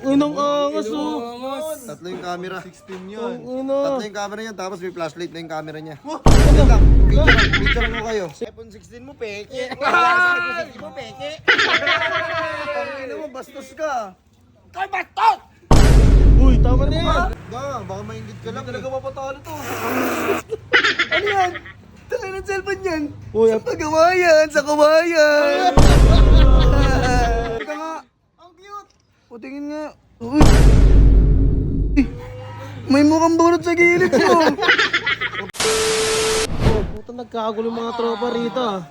Inong angas oh. Tatlo yung camera. 16 yun. Tatlo yung camera niya, tapos may flashlight na yung camera niya. Wait lang, picture mo kayo. iPhone 16 mo, peke. iPhone 16 mo, peke. Tangina mo, bastos ka. Kay bastos! Uy, tama na yan. Baka maingit ka lang. Talaga mapatalo to. Ano yan? Tangina ng cellphone yan. Uy, Pagawa yan, sa kawayan. Teka nga. Ang cute. O, tingin nga. Uy. May mukhang burot sa gilid mo. oh, puta nagkakagulo yung mga tropa rito ah.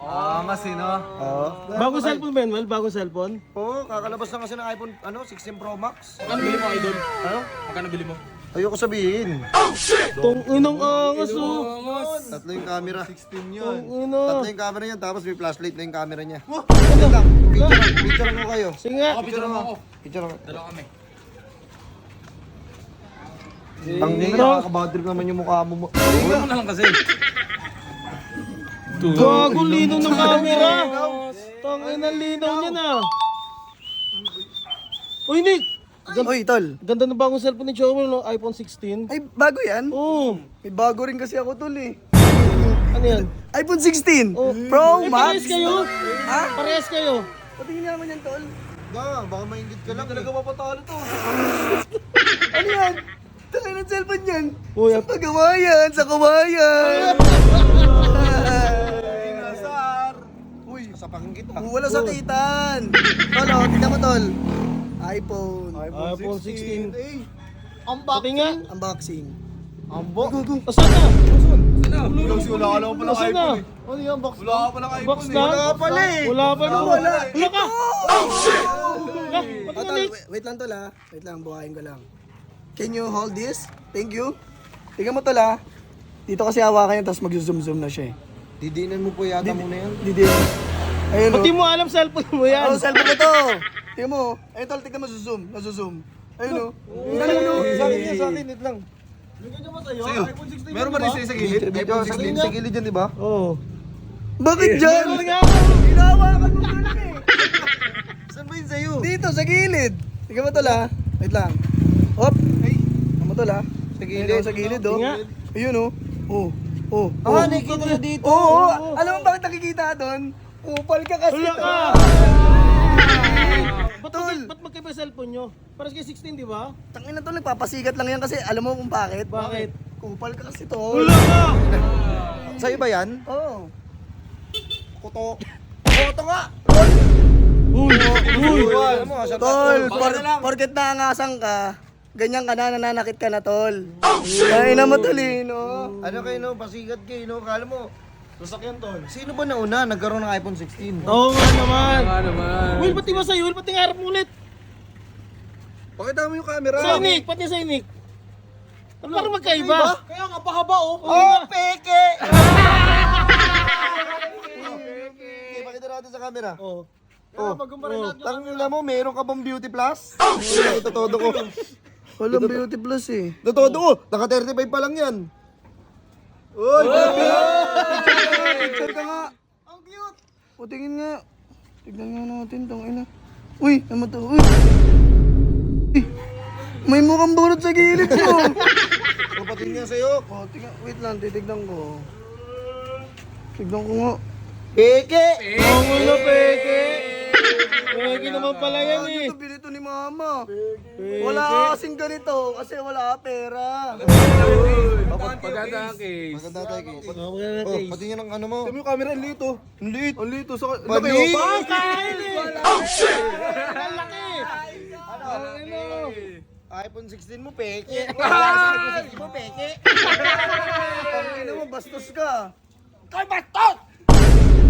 Angas eh, no? Oo. Bagong cellphone, Benwell? Bagong cellphone? Oo, kakalabas na kasi ng iPhone 16 Pro Max. Magkano bili mo, idol? Ano? Magkano bili mo? Ayoko sabihin. Tong inong angas oh. Tatlo yung camera. 16 yun. Tong ina. Tatlo yung camera niya, tapos may flashlight na yung camera niya. Wait lang, picture mo kayo. Sige nga. Picture mo ako. Picture mo. Dalawa kami. Tangina, nakaka-bad trip naman yung mukha mo. Huwag mo na lang kasi. Gago linaw ng camera. Tangina linaw niya na. Uy, Nick. Uy, tol. Ganda ng bagong cellphone ni Joel, no? iPhone 16. Ay, bago yan? Oh, May bago rin kasi ako, tol eh. ano yan? iPhone 16 Oh. Pro Eh, Max. parehas kayo? Ha? Parehas kayo? Patingin naman yan, tol. Baka maingit ka lang. Talaga mapatalo to. Ano yan? Tangina ng cellphone yan. Uy, Sa pagawa yan, sa kawayan. Inasar. Uy, Sa kita. wala sakitan. Tol, oh, tignan mo, tol. iPhone. iPhone 16. Eh, Pati nga. unboxing. Ambo. Asan na? Wala ka lang pala Asan na? iPhone eh. Ano yung box? Wala ka pala Box iPhone na? eh. Wala pala eh. Wala pa na. Wala. Wala ka. Oh, tol, wait lang, tol, ha. Wait lang, buhayin ko lang. Can you hold this? Thank you. Tingnan mo, tol, ha. Dito kasi hawakan yun, tapos mag-zoom-zoom na siya eh. Didinan mo po yata muna yan. Didinan. Ayun, Pati mo alam cellphone mo yan. oh, cellphone ko to. Tingnan mo. Ayun, tol, tingnan mo, zoom. Nazo-zoom. Ayun, oh. Ayun, oh. Sa akin yan, sa akin. Wait lang. Sa'yo. Meron ba rin sa'yo sa gilid? iPhone 16 Sa gilid yan, di ba? Oo. Bakit dyan? Meron nga. Hinahawakan mo doon eh. Saan ba yun sa'yo? Dito, sa gilid. Tingnan mo, tol, ha. Wait lang. Hop. Ay. Tingnan mo, tol, ha. Sa gilid. Sa gilid, oh. Tingnan. Ayun, oh. Oh. Oh. Ah, nakikita na dito. Oo. Alam mo bakit nakikita doon? Upal ka kasi. Wala ka. Tol. Ba't magkaiba cellphone nyo? Paras kayo 16, di ba? Tangin na tol, nagpapasigat lang yan kasi alam mo kung bakit? Bakit? Kupal ka kasi tol. Wala ka. Sa'yo ba yan? Oo. Kuto. Photo nga! Uy, uy. Alam mo, sa Tol, porket naangasan ka, ganyan ka na, nananakit ka na tol. Ay na mo tol eh, no? Ano kayo no? Pasigat kayo no? Kala mo, sasakyan tol. sino ba nauna nagkaroon ng iPhone 16? Oo nga naman. naman. Will, pati ba sa'yo? Will, pati nga harap mo ulit. Pakita mo yung camera. Sa Nick, pati sa Nick. Parang magkaiba. Kaya nga, pahaba oh. Oh, peke! Okay, pakita natin sa camera. Oo. Oh, Pag-umparin tangina mo, meron ka bang beauty plus? Ito todo ko. Walang beauty plus eh. Ito todo ko. Naka 35 pa lang yan. Uy! Picture ka nga. Ang cute. O tingin nga. Tignan nga natin tong ina. Uy, naman to. Uy! Eh, may mukhang burot sa gilid mo. Kapatid niya sa'yo. O, tingnan. Wait lang, titignan ko. Tignan ko nga. Peke! Oo nga na, peke. Peke naman pala yan eh. Ito, binito ni mama. Wala kasing ganito kasi wala ka pera. Pagkata ang case. Maganda tayo case. Oo nga na, Oh, case. pati niya ng ano mo. Tignan mo yung camera, ang lito. Ang liit. Ang liit. Sa Mali! Kain eh. Ang laki. iPhone 16 mo, peke. iPhone 16 mo, peke. Tangina mo, bastos ka.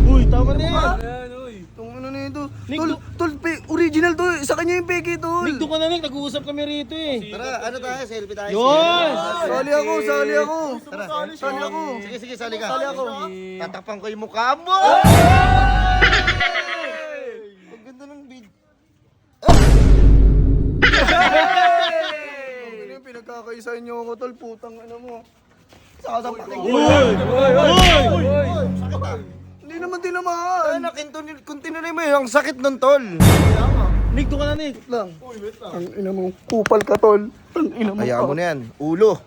Uy, tama na yan. Ayan, uy. Itong ano na ito. Nick, Tol, original to. Sa kanya yung peke, tol. Nick, doon ka na Nick. Nag-uusap kami rito eh. Tara, ano tayo? Selfie tayo. Yun. Sali ako, sali ako. Tara. Sali ako. Sige, sige, sali ka. Sali ako. Tatakpan ko yung mukha mo. Ang ganda ng video. Ano yung pinagkakaisa niyo ako, tol? Putang ano mo. Sasapakin ko. Uy. Uy. Hindi naman tinamaan. Anak, kung tinuloy mo yun, ang sakit nun, tol. Nick, doon ka na, Nick. Ang ina mo, kupal ka, tol. Ang ina mo. Hayaan mo na yan. Ulo.